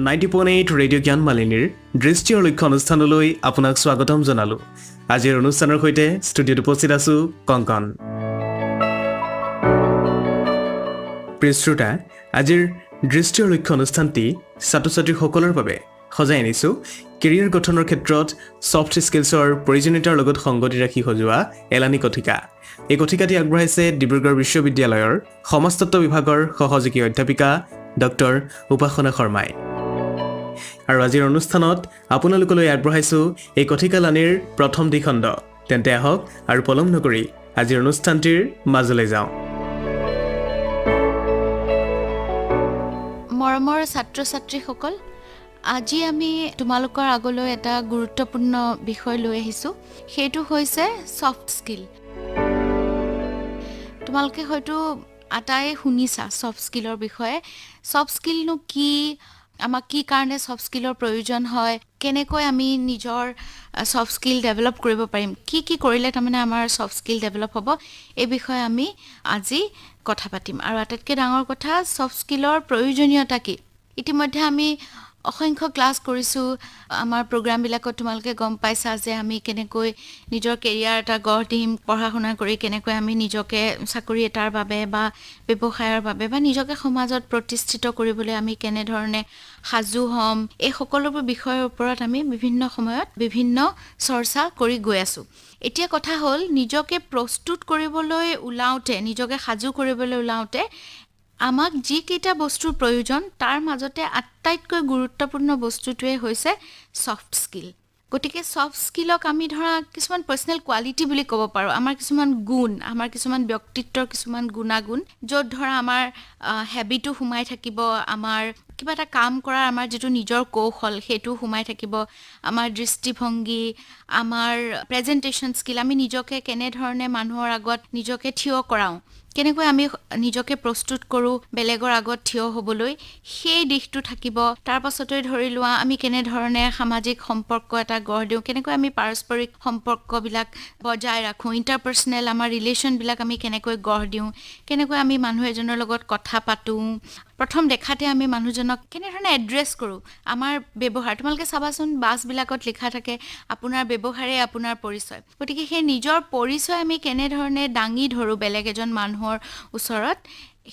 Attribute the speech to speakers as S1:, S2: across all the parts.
S1: 90.8 radio' জ্ঞান মালিনীৰ দৃষ্টি আৰু লক্ষ্য অনুষ্ঠানলৈ আপোনাক স্বাগতম জনালোঁ। আজিৰ অনুষ্ঠানৰ সৈতে ষ্টুডিঅ'ত উপস্থিত আছোঁ কংকন। প্ৰিয় শ্ৰোতা, আজিৰ দৃষ্টি আৰু লক্ষ্য অনুষ্ঠানটি ছাত্ৰ-ছাত্ৰীসকলৰ বাবে সজাই আনিছোঁ কেৰিয়াৰ গঠনৰ ক্ষেত্ৰত ছফ্ট স্কিলছৰ প্ৰয়োজনীয়তাৰ লগত সংগতি ৰাখি সজোৱা এলানি কথিকা। এই কথিকাটি আগবঢ়াইছে ডিব্ৰুগড় বিশ্ববিদ্যালয়ৰ সমাজতত্ত্ব বিভাগৰ সহযোগী অধ্যাপিকা ডক্টৰ উপাসনা শৰ্মাই। আৰু আজিৰ অনুষ্ঠানত আপোনালোকলৈ আগবঢ়াইছোঁ এই কথিকালানিৰ প্ৰথম দ্বিখণ্ড। তেন্তে আহক আৰু পলম নকৰি আজিৰ অনুষ্ঠানটিৰ মাজলৈ যাওঁ।
S2: মৰমৰ ছাত্ৰ-ছাত্ৰীসকল, আজি আমি তোমালোকৰ আগলৈ এটা গুৰুত্বপূৰ্ণ বিষয় লৈ আহিছোঁ। সেইটো হৈছে ছফ্ট স্কিল। তোমালোকে হয়তো আটাই শুনিছা ছফ্ট স্কিলৰ বিষয়ে। ছফ্ট স্কিলনো কি, আমাক কি কাৰণে ছফ্ট স্কিলৰ প্ৰয়োজন হয়, কেনেকৈ আমি নিজৰ ছফ্ট স্কিল ডেভেলপ কৰিব পাৰিম, কি কৰিলে তাৰমানে আমাৰ ছফ্ট স্কিল ডেভেলপ হ'ব, এই বিষয়ে আমি আজি কথা পাতিম। আৰু আটাইতকৈ ডাঙৰ কথা, ছফ্ট স্কিলৰ প্ৰয়োজনীয়তা কি। ইতিমধ্যে আমি অসংখ্য ক্লাছ কৰিছোঁ। আমাৰ প্ৰগ্ৰামবিলাকত তোমালোকে গম পাইছা যে আমি কেনেকৈ নিজৰ কেৰিয়াৰ এটা গঢ় দিম, পঢ়া শুনা কৰি কেনেকৈ আমি নিজকে চাকৰি এটাৰ বাবে বা ব্যৱসায়ৰ বাবে বা নিজকে সমাজত প্ৰতিষ্ঠিত কৰিবলৈ আমি কেনেধৰণে সাজু হ'ম, এই সকলোবোৰ বিষয়ৰ ওপৰত আমি বিভিন্ন সময়ত বিভিন্ন চৰ্চা কৰি গৈ আছোঁ। এতিয়া কথা হ'ল, নিজকে প্ৰস্তুত কৰিবলৈ ওলাওঁতে, নিজকে সাজু কৰিবলৈ ওলাওঁতে আমাক যিকেইটা বস্তুৰ প্ৰয়োজন, তাৰ মাজতে আটাইতকৈ গুৰুত্বপূৰ্ণ বস্তুটোৱে হৈছে ছফ্ট স্কিল। গতিকে ছফ্ট স্কিলক আমি ধৰা কিছুমান পাৰ্চনেল কোৱালিটি বুলি ক'ব পাৰোঁ। আমাৰ কিছুমান গুণ, আমাৰ কিছুমান ব্যক্তিত্বৰ কিছুমান গুণাগুণ, য'ত ধৰা আমাৰ হেবিটো সোমাই থাকিব, আমাৰ কিবা এটা কাম কৰাৰ আমাৰ যিটো নিজৰ কৌশল সেইটো সোমাই থাকিব, আমাৰ দৃষ্টিভংগী, আমাৰ প্ৰেজেণ্টেশ্যন স্কিল, আমি নিজকে কেনেধৰণে মানুহৰ আগত নিজকে থিয় কৰাওঁ, কেনেকৈ আমি নিজকে প্ৰস্তুত কৰোঁ বেলেগৰ আগত থিয় হ'বলৈ, সেই দিশটো থাকিব। তাৰ পাছতে ধৰি লোৱা আমি কেনেধৰণে সামাজিক সম্পৰ্ক এটা গঢ় দিওঁ, কেনেকৈ আমি পাৰস্পৰিক সম্পৰ্কবিলাক বজাই ৰাখোঁ, ইণ্টাৰপাৰ্চনেল আমাৰ ৰিলেশ্যনবিলাক আমি কেনেকৈ গঢ় দিওঁ, কেনেকৈ আমি মানুহ এজনৰ লগত কথা পাতোঁ, প্ৰথম দেখাতে আমি মানুহজনক কেনেধৰণে এড্ৰেছ কৰোঁ, আমাৰ ব্যৱহাৰ। তোমালোকে চাবাচোন, বাছবিলাকত লিখা থাকে আপোনাৰ ব্যৱহাৰে আপোনাৰ পৰিচয়। গতিকে সেই নিজৰ পৰিচয় আমি কেনেধৰণে দাঙি ধৰোঁ বেলেগ এজন মানুহৰ ওচৰত,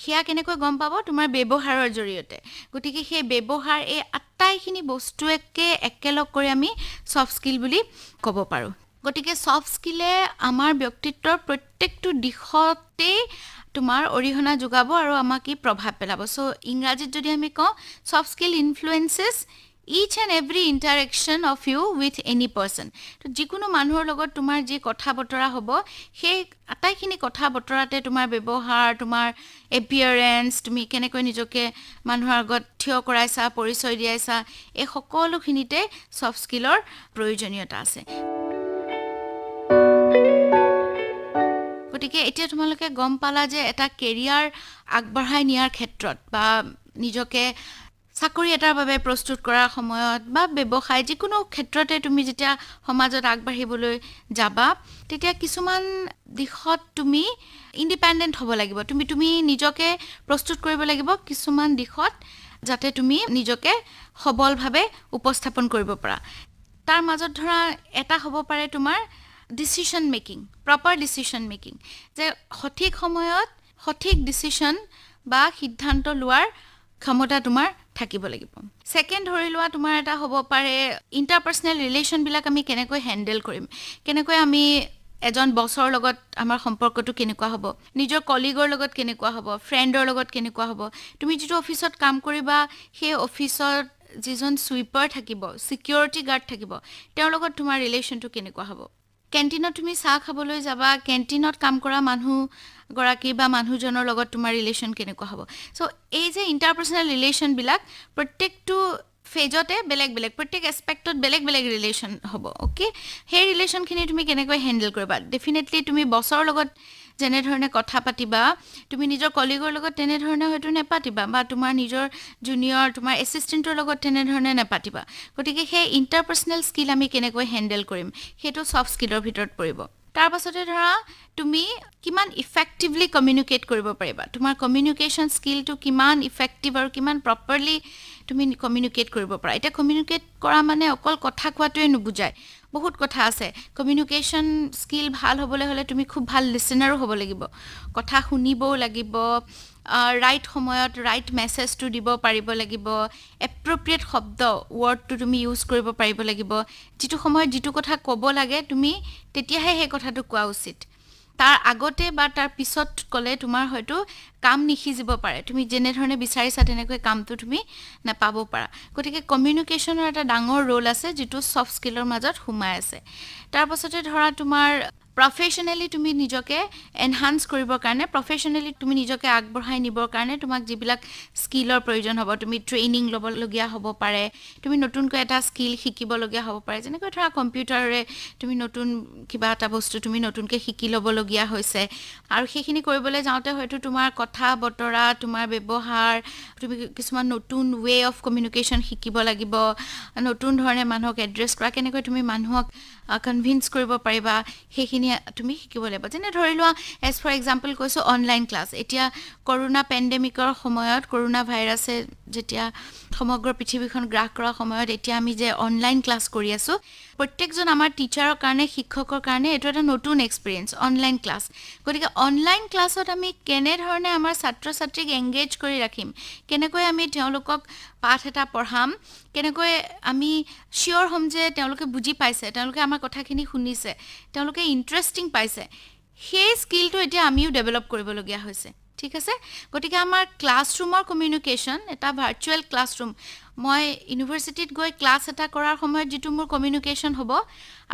S2: সেয়া কেনেকৈ গম পাব, তোমাৰ ব্যৱহাৰৰ জৰিয়তে। গতিকে সেই ব্যৱহাৰ, এই আটাইখিনি বস্তুকে একেলগ কৰি আমি ছফ্ট স্কিল বুলি ক'ব পাৰোঁ। গতিকে ছফ্ট স্কিলে আমাৰ ব্যক্তিত্বৰ প্ৰত্যেকটো দিশতেই তোমাৰ অৰিহণা যোগাব আৰু আমাক ই প্ৰভাৱ পেলাব। চ' ইংৰাজীত যদি আমি কওঁ, soft skill influences each and every interaction of you with any person. তো যিকোনো মানুহৰ লগত তোমাৰ যি কথা বতৰা হ'ব, সেই আটাইখিনি কথা বতৰাতে তোমাৰ ব্যৱহাৰ, তোমাৰ এপিয়াৰেঞ্চ, তুমি কেনেকৈ নিজকে মানুহৰ আগত থিয় কৰাইছা, পৰিচয় দিয়াইছা, এই সকলোখিনিতে ছফ্ট স্কিলৰ প্ৰয়োজনীয়তা আছে। গতিকে এতিয়া তোমালোকে গম পালা যে এটা কেৰিয়াৰ আগবঢ়াই নিয়াৰ ক্ষেত্ৰত বা নিজকে চাকৰি এটাৰ বাবে প্ৰস্তুত কৰাৰ সময়ত বা ব্যৱসায়, যিকোনো ক্ষেত্ৰতে তুমি যেতিয়া সমাজত আগবাঢ়িবলৈ যাবা, তেতিয়া কিছুমান দিশত তুমি ইণ্ডিপেণ্ডেণ্ট হ'ব লাগিব। তুমি নিজকে প্ৰস্তুত কৰিব লাগিব কিছুমান দিশত, যাতে তুমি নিজকে সবলভাৱে উপস্থাপন কৰিব পাৰা। তাৰ মাজত ধৰা এটা হ'ব পাৰে তোমাৰ decision making, proper decision making, যে সঠিক সময়ত সঠিক ডিচিশ্যন বা সিদ্ধান্ত লোৱাৰ ক্ষমতা তোমাৰ থাকিব লাগিব। ছেকেণ্ড ধৰি লোৱা, তোমাৰ এটা হ'ব পাৰে ইণ্টাৰপাৰ্চনেল ৰিলেশ্যনবিলাক আমি কেনেকৈ হেণ্ডেল কৰিম, কেনেকৈ আমি এজন বছৰ লগত আমাৰ সম্পৰ্কটো কেনেকুৱা হ'ব, নিজৰ কলিগৰ লগত কেনেকুৱা হ'ব, ফ্ৰেণ্ডৰ লগত কেনেকুৱা হ'ব, তুমি যিটো অফিচত কাম কৰিবা সেই অফিচত যিজন ছুইপাৰ থাকিব, ছিকিউৰিটি গাৰ্ড থাকিব, তেওঁৰ লগত তোমাৰ ৰিলেশ্যনটো কেনেকুৱা হ'ব। কেণ্টিনত তুমি চাহ খাবলৈ যাবা, কেণ্টিনত কাম কৰা মানুহগৰাকী বা মানুহজনৰ লগত তোমাৰ ৰিলেশ্যন কেনেকুৱা হ'ব। চ' এই যে ইণ্টাৰপাৰ্চনেল ৰিলেশ্যনবিলাক প্ৰত্যেকটো ফেজতে বেলেগ বেলেগ, প্ৰত্যেক এছপেক্টত বেলেগ বেলেগ ৰিলেশ্যন হ'ব। অ'কে, সেই ৰিলেশ্যনখিনি তুমি কেনেকৈ হেণ্ডেল কৰিবা। ডেফিনেটলি তুমি বছৰ লগত যেনেধৰণে কথা পাতিবা, তুমি নিজৰ কলিগৰ লগত তেনেধৰণে হয়তো নেপাতিবা, বা তোমাৰ নিজৰ জুনিয়ৰ, তোমাৰ এছিষ্টেণ্টৰ লগত তেনেধৰণে নেপাতিবা। গতিকে সেই ইণ্টাৰপাৰ্চনেল স্কিল আমি কেনেকৈ হেণ্ডেল কৰিম, সেইটো ছফ্ট স্কিলৰ ভিতৰত পৰিব। তাৰ পাছতে ধৰা তুমি কিমান ইফেক্টিভলি কমিউনিকেট কৰিব পাৰিবা তোমাৰ কমিউনিকেশ্যন স্কিলটো কিমান ইফেক্টিভ আৰু কিমান প্ৰপাৰলি তুমি কমিউনিকেট কৰিব পাৰা এতিয়া কমিউনিকেট কৰা মানে অকল কথা কোৱাটোৱে নুবুজায় বহুত কথা আছে কমিউনিকেশ্যন স্কিল ভাল হ'বলৈ হ'লে তুমি খুব ভাল লিসেনাৰো হ'ব লাগিব কথা শুনিবও লাগিব ৰাইট সময়ত ৰাইট মেছেজটো দিব পাৰিব লাগিব এপ্ৰপ্ৰিয়েট শব্দ ৱৰ্ডটো তুমি ইউজ কৰিব পাৰিব লাগিব যিটো সময়ত যিটো কথা ক'ব লাগে তুমি তেতিয়াহে সেই কথাটো কোৱা উচিত তাৰ আগতে বা তাৰ পিছত ক'লে তোমাৰ হয়তো কাম নিখিজিব পাৰে তুমি যেনে ধৰণে বিচাৰিছা তেনেকৈ কামটো তুমি নাপাব পাৰা গতিকে কমিউনিকেশ্যনৰ এটা ডাঙৰ ৰোল আছে যিটো সফট স্কিলৰ মাজত সোমাই আছে তাৰ পাছতে ধৰা তোমাৰ প্ৰফেশনালি তুমি নিজকে এনহান্স কৰিবৰ কাৰণে প্ৰফেশনালি তুমি নিজকে আগবঢ়াই নিবৰ কাৰণে তোমাক যিবিলাক স্কিলৰ প্ৰয়োজন হ'ব তুমি ট্ৰেইনিং ল'বলগীয়া হ'ব পাৰে তুমি নতুনকৈ এটা স্কিল শিকিবলগীয়া হ'ব পাৰে যেনেকৈ ধৰা কম্পিউটাৰে তুমি নতুন কিবা এটা বস্তু তুমি নতুনকৈ শিকি ল'বলগীয়া হৈছে আৰু সেইখিনি কৰিবলৈ যাওঁতে হয়তো তোমাৰ কথা বতৰা তোমাৰ ব্যৱহাৰ তুমি কিছুমান নতুন ৱে অফ কমিউনিকেশ্যন শিকিব লাগিব নতুন ধৰণে মানুহক এড্ৰেছ কৰা কেনেকৈ তুমি মানুহক কনভিন্স কৰিব পাৰিবা সেইখিনি তুমি শিকিব লাগিব যেনে ধৰি লোৱা এজ ফৰ এক্সাম্পল কৈছো অনলাইন ক্লাছ এতিয়া কৰোনা পেণ্ডেমিকৰ সময়ত কৰোনা ভাইৰাছে যেতিয়া সমগ্ৰ পৃথিৱীখন গ্ৰাস কৰাৰ সময়ত এতিয়া আমি যে অনলাইন ক্লাছ কৰি আছো প্ৰত্যেকজন আমাৰ টিচাৰৰ কাৰণে শিক্ষকৰ কাৰণে এইটো এটা নতুন এক্সপেৰিয়েন্স অনলাইন ক্লাছ গতিকে অনলাইন ক্লাছত আমি কেনে ধৰণে আমাৰ ছাত্ৰ ছাত্ৰীক এংগেজ কৰি ৰাখিম কেনেকৈ আমি তেওঁলোকক পাঠ এটা পঢ়াম কেনেকৈ আমি শিওৰ হ'ম যে তেওঁলোকে বুজি পাইছে তেওঁলোকে আমাৰ কথাখিনি শুনিছে তেওঁলোকে ইন্টাৰেষ্টিং পাইছে সেই স্কিলটো এতিয়া আমিও ডেভেলপ কৰিবলগীয়া হৈছে ঠিক আছে গতিকে আমাৰ ক্লাছৰুমৰ কমিউনিকেশ্যন এটা ভাৰ্চুৱেল ক্লাছৰুম মই ইউনিভাৰ্চিটিত গৈ ক্লাছ এটা কৰাৰ সময়ত যিটো মোৰ কমিউনিকেশ্যন হ'ব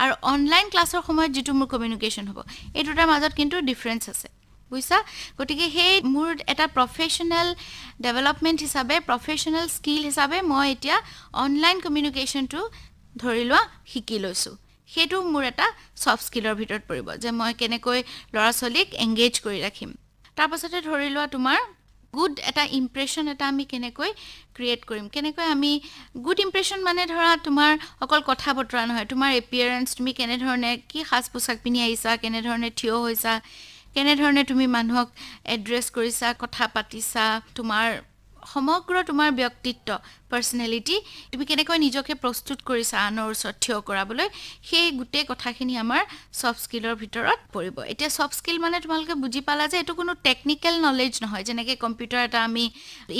S2: আৰু অনলাইন ক্লাছৰ সময়ত যিটো মোৰ কমিউনিকেশ্যন হ'ব এই দুটাৰ মাজত কিন্তু ডিফাৰেন্স আছে বুইছা গতিকে সেই মোৰ এটা প্ৰফেশনাল ডেভেলপমেন্ট হিচাপে প্ৰফেশনাল স্কিল হিচাপে মই এতিয়া অনলাইন কমিউনিকেশ্যনটো ধৰি লোৱা শিকি লৈছো সেইটো মোৰ এটা সফট স্কিলৰ ভিতৰত পৰিব যে মই কেনেকৈ ল'ৰা ছোৱালীক এংগেজ কৰি ৰাখিম তাৰ পাছতে ধৰি লোৱা তোমাৰ গুড এটা ইমপ্ৰেশন এটা আমি কেনেকৈ ক্ৰিয়েট কৰিম কেনেকৈ আমি গুড ইমপ্ৰেশন মানে ধৰা তোমাৰ অকল কথা বতৰা নহয় তোমাৰ এপিয়াৰেন্স তুমি কেনে ধৰণে কি সাজ পোছাক পিন্ধি আহিছা কেনে ধৰণে থিয় হৈছা কেনে ধৰণে তুমি মানুহক এড্ৰেছ কৰিছা কথা পাতিছা তোমাৰ সমগ্ৰ তোমাৰ ব্যক্তিত্ব পাৰ্সোনালিটি তুমি কেনেকৈ নিজকে প্ৰস্তুত কৰিছা আনৰ ওচৰত থিয় কৰাবলৈ সেই গুটেই কথাখিনি আমাৰ সফট স্কিলৰ ভিতৰত পৰিব এতিয়া সফট স্কিল মানে তোমালোকে বুজি পালা যে এটো কোনো টেকনিক্যাল নলেজ নহয় যেনেকৈ কম্পিউটাৰ এটা আমি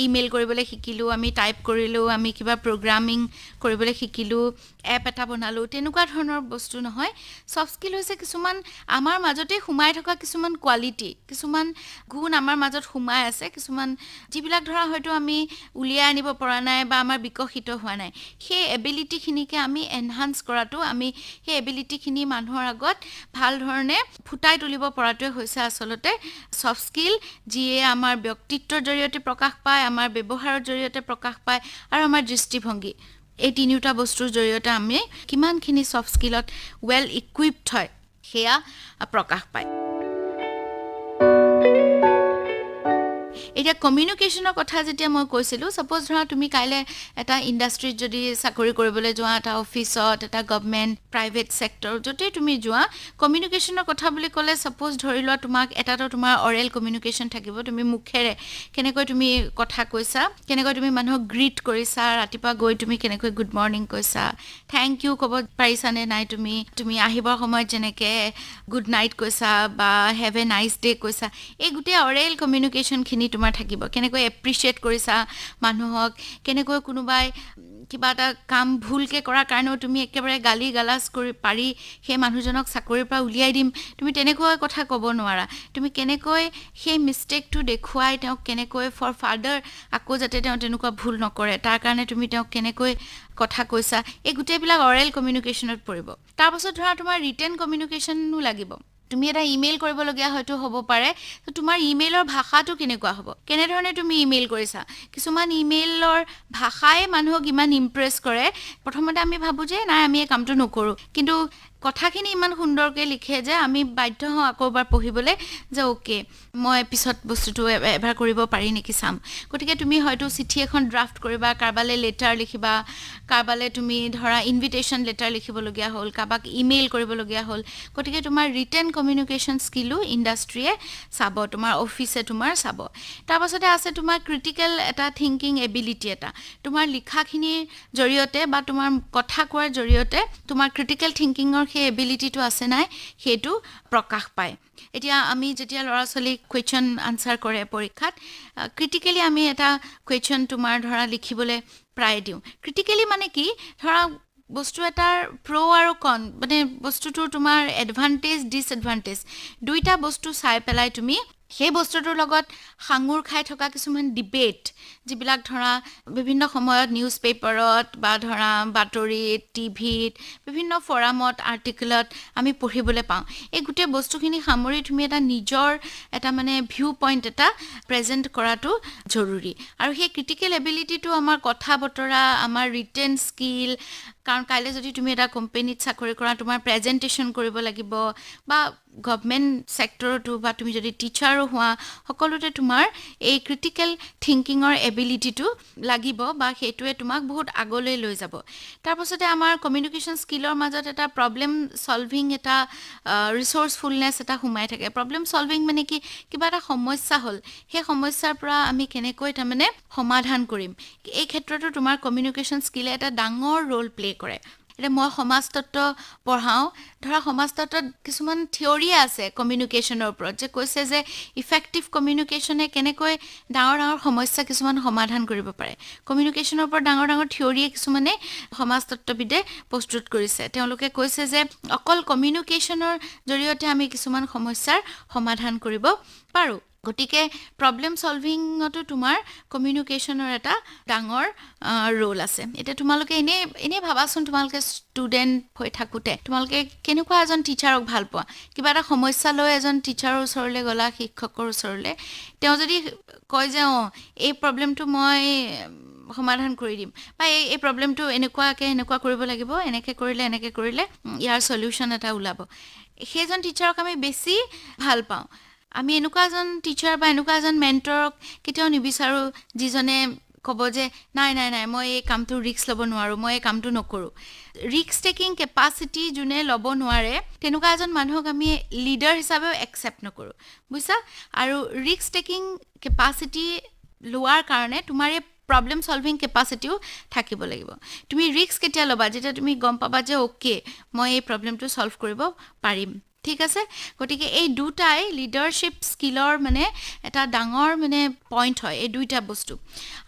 S2: ইমেইল কৰিবলৈ শিকিলো আমি টাইপ কৰিলো আমি কিবা প্ৰগ্ৰামিং কৰিবলৈ শিকিলো এপ এটা বনালো তেনেকুৱা ধৰণৰ বস্তু নহয় সফট স্কিল হৈছে কিছুমান আমাৰ মাজতে সোমাই থকা কিছুমান কোৱালিটি কিছুমান গুণ আমাৰ মাজত সোমাই আছে কিছুমান যিবিলাক ধৰা হয়তো আমি উলিয়াই আনিব পৰা নাই বা আমাৰ বিকশিত হোৱা নাই সেই এবিলিটি খিনিকে আমি এনহান্স কৰাটো আমি সেই এবিলিটি খিনি মানুহৰ আগত ভাল ধৰণে ফুটাই তুলিব পৰাটোৱে হৈছে আসলতে সফট স্কিল যিয়ে আমাৰ ব্যক্তিত্বৰ জৰিয়তে প্ৰকাশ পায় আমাৰ ব্যৱহাৰৰ জৰিয়তে প্ৰকাশ পায় আৰু আমাৰ দৃষ্টিভংগী এই তিনিটা বস্তুৰ জৰিয়তে আমি কিমানখিনি সফট স্কিলত ওয়েল ইকুইপড হয় সেয়া প্ৰকাশ পায় এতিয়া কমিউনিকেশ্যনৰ কথা যেতিয়া মই কৈছিলো সাপোজ ধৰা তুমি কাইলে এটা ইন্ডাষ্ট্ৰিত যদি চাকৰি কৰিবলৈ যোৱা এটা অফিচত এটা গভৰ্ণমেন্ট প্ৰাইভেট সেক্টৰ যতে তুমি যোৱা কমিউনিকেশ্যনৰ কথা বুলি ক'লে সাপোজ ধৰি লোৱা তোমাক এটাটো তোমাৰ অৰেল কমিউনিকেশ্যন থাকিব তুমি মুখেৰে কেনেকৈ তুমি কথা কৈছা কেনেকৈ তুমি মানুহক গ্ৰীট কৰিছা ৰাতিপুৱা গৈ তুমি কেনেকৈ গুড মৰ্নিং কৈছা থ্যাংক ইউ ক'ব পাৰিছা নে নাই তুমি আহিবৰ সময়ত যেনেকে গুড নাইট কৈছা বা হেভ এ নাইস ডে কৈছা এই গুটেই অৰেল কমিউনিকেশ্যন খিনি তোমাৰ থাকিব কেনেকৈ এপ্ৰিচিয়েট কৰিছা মানুহক কেনেকৈ কোনোবাই কিবা এটা কাম ভুলকে কৰাৰ কাৰণেও তুমি একেবাৰে গালি গালাজ কৰি পাৰি সেই মানুহজনক চাকৰিৰ পৰা উলিয়াই দিম তুমি তেনেকৈ কথা ক'ব নোৱাৰা তুমি কেনেকৈ সেই মিস্টেকটো দেখুৱাই তেওঁক কেনেকৈ ফৰ ফাদাৰ আকৌ যাতে তেওঁ তেনেকুৱা ভুল নকৰে তাৰ কাৰণে তুমি তেওঁক কেনেকৈ কথা কৈছা এই গুটেইবিলাক অৰেল কমিউনিকেশ্যনত পৰিব তাৰ পাছত ধৰা তোমাৰ ৰিটেন কমিউনিকেশ্যনো লাগিব তুমি এটা ইমেইল কৰিব লগিয়া হয়তো হ'ব পাৰে তো তোমাৰ ইমেইলৰ ভাষাটো কেনেকুৱা হ'ব কেনে ধৰণে তুমি ইমেইল কৰিছা কিছুমান ইমেইলৰ ভাষাই মানুহক ইমান ইমপ্ৰেছ কৰে প্ৰথমতে আমি ভাবো যে নাই আমি এই কামটো নকৰো কিন্তু কথাখিনি ইমান সুন্দৰকৈ লিখে যে আমি বাধ্য হওঁ আকৌ এবাৰ পঢ়িবলৈ যে অ'কে মই পিছত বস্তুটো এবাৰ কৰিব পাৰি নেকি চাম। গতিকে তুমি হয়তো চিঠি এখন ড্ৰাফ্ট কৰিবা, কাৰোবালৈ লেটাৰ লিখিবা, কাৰোবালৈ তুমি ধৰা ইনভিটেশ্যন লেটাৰ লিখিবলগীয়া হ'ল, কাৰোবাক ইমেইল কৰিবলগীয়া হ'ল। গতিকে তোমাৰ ৰিটেন কমিউনিকেশ্যন স্কিলো ইণ্ডাষ্ট্ৰীয়ে চাব, তোমাৰ অফিচে তোমাৰ চাব। তাৰপাছতে আছে তোমাৰ ক্ৰিটিকেল এটা থিংকিং এবিলিটি এটা। তোমাৰ লিখাখিনিৰ জৰিয়তে বা তোমাৰ কথা কোৱাৰ জৰিয়তে তোমাৰ ক্ৰিটিকেল থিংকিঙৰ সেই এবিলিটিটো আছে নাই সেইটো প্ৰকাশ পায়। এতিয়া আমি যেতিয়া ল'ৰা ছোৱালীক কুৱেশ্যন আনচাৰ কৰে পৰীক্ষাত, ক্ৰিটিকেলি আমি এটা কুৱেশ্যন তোমাৰ ধৰা লিখিবলৈ প্ৰায় দিওঁ। ক্ৰিটিকেলি মানে কি, ধৰা বস্তু এটাৰ প্ৰ' আৰু কন, মানে বস্তুটোৰ তোমাৰ এডভান্টেজ ডিছএডভান্টেজ দুইটা বস্তু চাই পেলাই তুমি সেই বস্তুটোৰ লগত সাঙুৰ খাই থকা কিছুমান ডিবেট, যিবিলাক ধৰা বিভিন্ন সময়ত নিউজ পেপাৰত বা ধৰা বাতৰিত, টিভিত, বিভিন্ন ফৰামত, আৰ্টিকলত আমি পঢ়িবলৈ পাওঁ। এই গোটেই বস্তুখিনি সামৰি তুমি এটা নিজৰ এটা মানে ভিউ পইণ্ট এটা প্ৰেজেণ্ট কৰাটো জৰুৰী। আৰু সেই ক্ৰিটিকেল এবিলিটিটো আমাৰ কথা বতৰা, আমাৰ ৰিটেন স্কিল, কাৰণ কাইলৈ যদি তুমি এটা কোম্পেনীত চাকৰি কৰা, তোমাৰ প্ৰেজেণ্টেশ্যন কৰিব লাগিব, বা গভমেণ্ট ছেক্টৰতো, বা তুমি যদি টিচাৰো হোৱা, সকলোতে তোমাৰ এই ক্ৰিটিকেল থিংকিঙৰ এবিলিটিটো লাগিব, বা সেইটোৱে তোমাক বহুত আগলৈ লৈ যাব। তাৰপাছতে আমাৰ কমিউনিকেশ্যন স্কিলৰ মাজত এটা প্ৰব্লেম ছলভিং, এটা ৰিচৰ্চফুলনেছ এটা সোমাই থাকে। প্ৰব্লেম ছলভিং মানে কি, কিবা এটা সমস্যা হ'ল, সেই সমস্যাৰ পৰা আমি কেনেকৈ তাৰমানে সমাধান কৰিম, এই ক্ষেত্ৰতো তোমাৰ কমিউনিকেশ্যন স্কিলে এটা ডাঙৰ ৰোল প্লে কৰে। এতিয়া মই সমাজতত্ব পঢ়াওঁ, ধৰা সমাজতত্বত কিছুমান থিয়ৰিয়ে আছে কমিউনিকেশ্যনৰ ওপৰত, যে কৈছে যে ইফেক্টিভ কমিউনিকেশ্যনে কেনেকৈ ডাঙৰ ডাঙৰ সমস্যা কিছুমান সমাধান কৰিব পাৰে। কমিউনিকেশ্যনৰ ওপৰত ডাঙৰ ডাঙৰ থিয়ৰিয়ে কিছুমানে সমাজতত্ববিদে প্ৰস্তুত কৰিছে। তেওঁলোকে কৈছে যে অকল কমিউনিকেশ্যনৰ জৰিয়তে আমি কিছুমান সমস্যাৰ সমাধান কৰিব পাৰোঁ। গতিকে প্ৰব্লেম ছলভিঙতো তোমাৰ কমিউনিকেশ্যনৰ এটা ডাঙৰ ৰোল আছে। এতিয়া তোমালোকে এনেই ভাবাচোন, তোমালোকে ষ্টুডেণ্ট হৈ থাকোঁতে তোমালোকে কেনেকুৱা এজন টিচাৰক ভাল পোৱা। কিবা এটা সমস্যা লৈ এজন টিচাৰৰ ওচৰলৈ গ'লা, শিক্ষকৰ ওচৰলৈ, তেওঁ যদি কয় যে এই প্ৰব্লেমটো মই সমাধান কৰি দিম, বা এই প্ৰব্লেমটো এনেকুৱা কৰিব লাগিব, এনেকৈ কৰিলে ইয়াৰ চলিউশ্যন এটা ওলাব, সেইজন টিচাৰক আমি বেছি ভাল পাওঁ। আমি এনেকুৱা এজন টিচাৰ বা এনেকুৱা এজন মেণ্টৰক কেতিয়াও নিবিচাৰোঁ যিজনে ক'ব যে নাই মই এই কামটো ৰিস্ক ল'ব নোৱাৰোঁ, মই এই কামটো নকৰোঁ। ৰিস্ক টেকিং কেপাচিটি যোনে ল'ব নোৱাৰে, তেনেকুৱা এজন মানুহক আমি লিডাৰ হিচাপেও একচেপ্ট নকৰোঁ, বুজিছা। আৰু ৰিস্ক টেকিং কেপাচিটি লোৱাৰ কাৰণে তোমাৰ এই প্ৰব্লেম ছলভিং কেপাচিটিও থাকিব লাগিব। তুমি ৰিস্ক কেতিয়া ল'বা, যেতিয়া তুমি গম পাবা যে অ'কে মই এই প্ৰব্লেমটো ছলভ কৰিব পাৰিম, ঠিক আছে। গতিকে এই দুটাই লিডাৰশ্বিপ স্কিলৰ মানে এটা ডাঙৰ মানে পইণ্ট হয়, এই দুইটা বস্তু।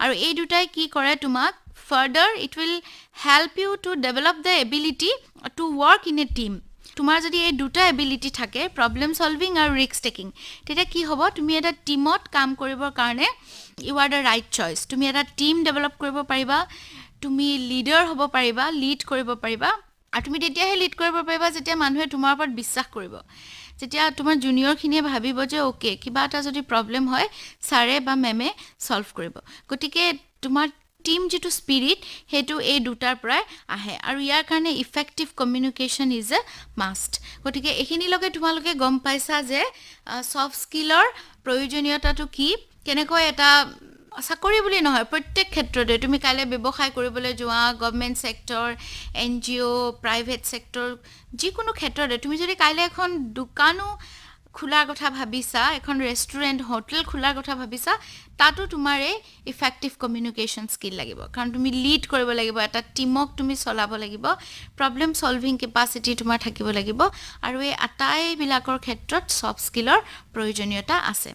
S2: আৰু এই দুটাই কি কৰে তোমাক further, it will help you to develop the ability to work in a team. তোমাৰ যদি এই দুটা এবিলিটি থাকে, প্ৰব্লেম ছলভিং আৰু ৰিস্ক টেকিং, তেতিয়া কি হ'ব, তুমি এটা টিমত কাম কৰিবৰ কাৰণে you are the right choice. তুমি এটা টিম ডেভেলপ কৰিব পাৰিবা, তুমি লিডাৰ হ'ব পাৰিবা, লিড কৰিব পাৰিবা। আৰু তুমি তেতিয়াহে লিড কৰিব পাৰিবা যেতিয়া মানুহে তোমাৰ ওপৰত বিশ্বাস কৰিব, যেতিয়া তোমাৰ জুনিয়ৰখিনিয়ে ভাবিব যে অ'কে কিবা এটা যদি প্ৰব্লেম হয় ছাৰে বা মেমে ছলভ কৰিব। গতিকে তোমাৰ টিম যিটো স্পিৰিট, সেইটো এই দুটাৰ পৰাই আহে। আৰু ইয়াৰ কাৰণে effective communication is a must. গতিকে এইখিনিলৈকে তোমালোকে গম পাইছা যে ছফ্ট স্কিলৰ প্ৰয়োজনীয়তাটো কি, কেনেকৈ এটা চাকৰি বুলি নহয়, প্ৰত্যেক ক্ষেত্ৰতে তুমি কাইলৈ ব্যৱসায় কৰিবলৈ যোৱা, government sector, NGO, private sector, যিকোনো ক্ষেত্ৰতে তুমি যদি কাইলৈ এখন দোকানো খোলাৰ কথা ভাবিছা, এখন ৰেষ্টুৰেণ্ট, হোটেল খোলাৰ কথা ভাবিছা, তাতো তোমাৰ এই ইফেক্টিভ কমিউনিকেশ্যন স্কিল লাগিব। কাৰণ তুমি লিড কৰিব লাগিব, এটা টিমক তুমি চলাব লাগিব, প্ৰব্লেম ছলভিং কেপাচিটি তোমাৰ থাকিব লাগিব, আৰু এই আটাইবিলাকৰ ক্ষেত্ৰত ছফ্ট স্কিলৰ প্ৰয়োজনীয়তা আছে।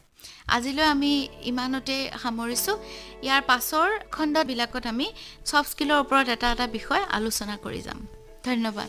S2: আজিলৈ আমি ইমানতে সামৰিছোঁ। ইয়াৰ পাছৰ খণ্ডবিলাকত আমি ছফ্ট স্কিলৰ ওপৰত এটা বিষয় আলোচনা কৰি যাম। ধন্যবাদ।